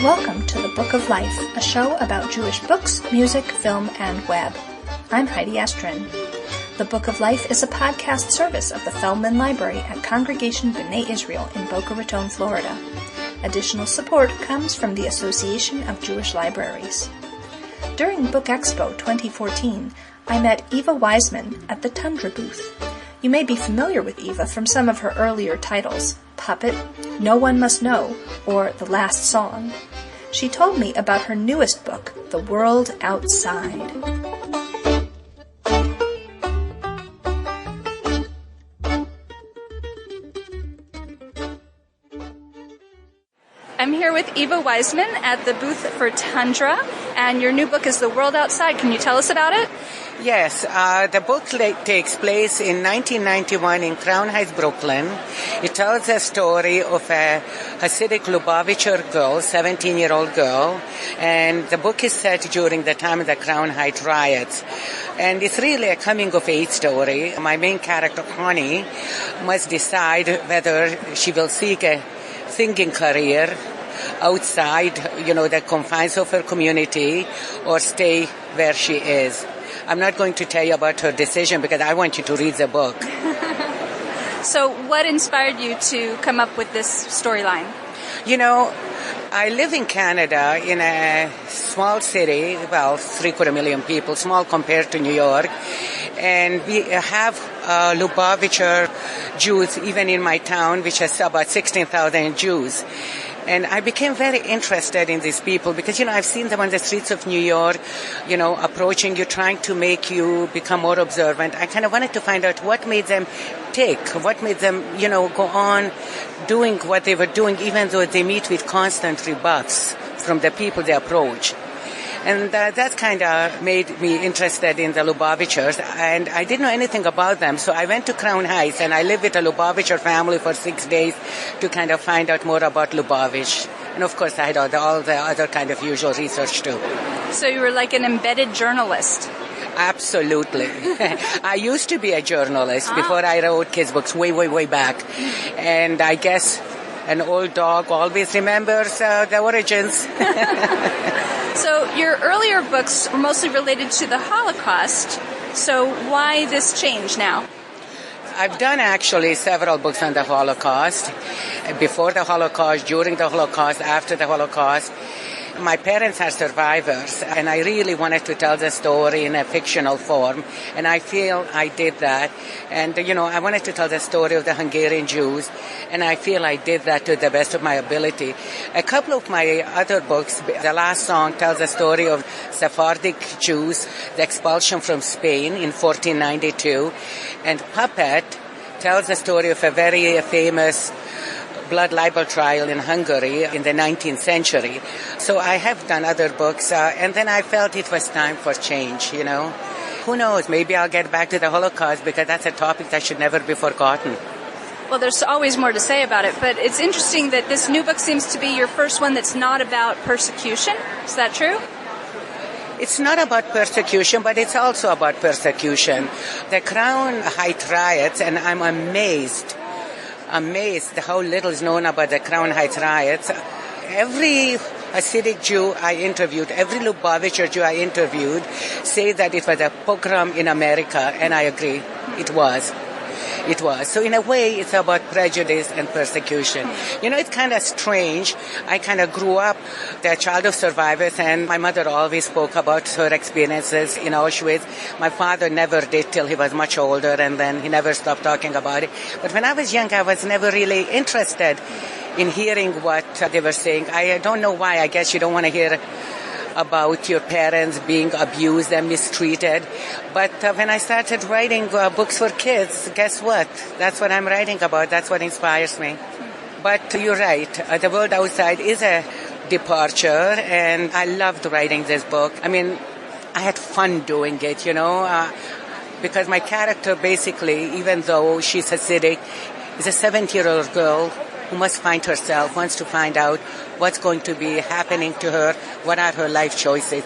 Welcome to the Book of Life, a show about Jewish books, music, film, and web. I'm Heidi Estrin. The Book of Life is a podcast service of the Feldman Library at Congregation B'nai Israel in Boca Raton, Florida. Additional support comes from the Association of Jewish Libraries. During Book Expo 2014, I met Eva Wiseman at the Tundra booth. You may be familiar with Eva from some of her earlier titles, Puppet, No One Must Know, or The Last Song. She told me about her newest book, The World Outside. I'm here with Eva Wiseman at the booth for Tundra, and your new book is The World Outside. Can you tell us about it? Yes, the book takes place in 1991 in Crown Heights, Brooklyn. It tells the story of a Hasidic Lubavitcher girl, 17-year-old girl, and the book is set during the time of the Crown Heights riots. And it's really a coming-of-age story. My main character, Connie, must decide whether she will seek a singing career outside, the confines of her community, or stay where she is. I'm not going to tell you about her decision because I want you to read the book. So what inspired you to come up with this storyline? I live in Canada in a small city, 750,000 people, small compared to New York. And we have Lubavitcher Jews even in my town, which has about 16,000 Jews. And I became very interested in these people because, I've seen them on the streets of New York, approaching you, trying to make you become more observant. I kind of wanted to find out what made them tick, what made them, go on doing what they were doing, even though they meet with constant rebuffs from the people they approach. And that kind of made me interested in the Lubavitchers, and I didn't know anything about them, so I went to Crown Heights, and I lived with a Lubavitcher family for 6 days to kind of find out more about Lubavitch. And of course, I had all the other kind of usual research too. So you were like an embedded journalist. Absolutely. I used to be a journalist before I wrote kids' books way back. And I guess an old dog always remembers the origins. So your earlier books were mostly related to the Holocaust. So why this change now? I've done actually several books on the Holocaust. Before the Holocaust, during the Holocaust, after the Holocaust. My parents are survivors, and I really wanted to tell the story in a fictional form, and I feel I did that. And, I wanted to tell the story of the Hungarian Jews, and I feel I did that to the best of my ability. A couple of my other books, The Last Song tells the story of Sephardic Jews, the expulsion from Spain in 1492, and Puppet tells the story of a very famous blood libel trial in Hungary in the 19th century. So I have done other books, and then I felt it was time for change, Who knows, maybe I'll get back to the Holocaust because that's a topic that should never be forgotten. Well, there's always more to say about it, but it's interesting that this new book seems to be your first one that's not about persecution. Is that true? It's not about persecution, but it's also about persecution. The Crown Heights riots, and I'm amazed how little is known about the Crown Heights riots. Every Hasidic Jew I interviewed, every Lubavitcher Jew I interviewed, say that it was a pogrom in America, and I agree, it was. It was. So in a way, it's about prejudice and persecution. It's kind of strange. I kind of grew up the child of survivors, and my mother always spoke about her experiences in Auschwitz. My father never did till he was much older, and then he never stopped talking about it. But when I was young, I was never really interested in hearing what they were saying. I don't know why. I guess you don't want to hear about your parents being abused and mistreated. But when I started writing books for kids, guess what? That's what I'm writing about. That's what inspires me. But you're right. The World Outside is a departure, and I loved writing this book. I mean, I had fun doing it, because my character basically, even though she's Hasidic, is a 17-year-old girl who must find herself, wants to find out what's going to be happening to her, what are her life choices.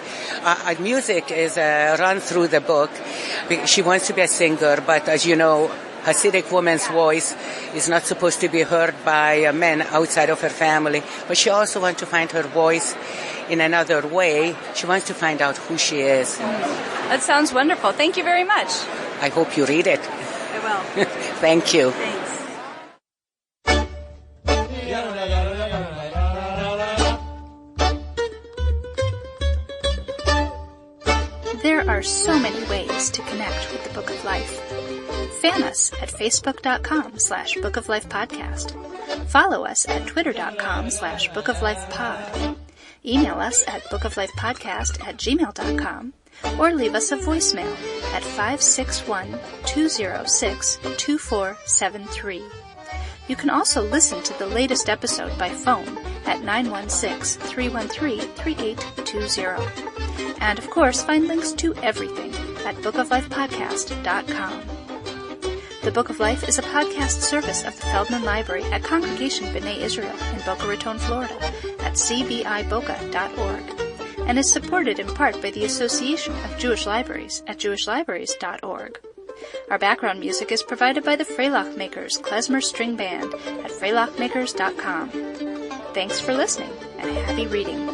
Music is run through the book. She wants to be a singer, but as you know, Hasidic woman's voice is not supposed to be heard by men outside of her family, but she also wants to find her voice in another way. She wants to find out who she is. That sounds wonderful. Thank you very much. I hope you read it. I will. Thank you. Thanks. There are so many ways to connect with the Book of Life. Fan us at facebook.com/Book of Life Podcast. Follow us at twitter.com/Book of Life Pod. Email us at bookoflifepodcast@gmail.com or leave us a voicemail at 561-206-2473. You can also listen to the latest episode by phone at 916-313-3820. And, of course, find links to everything at bookoflifepodcast.com. The Book of Life is a podcast service of the Feldman Library at Congregation B'nai Israel in Boca Raton, Florida at cbiboca.org and is supported in part by the Association of Jewish Libraries at jewishlibraries.org. Our background music is provided by the Freilock Makers Klezmer String Band at freilockmakers.com. Thanks for listening and happy reading.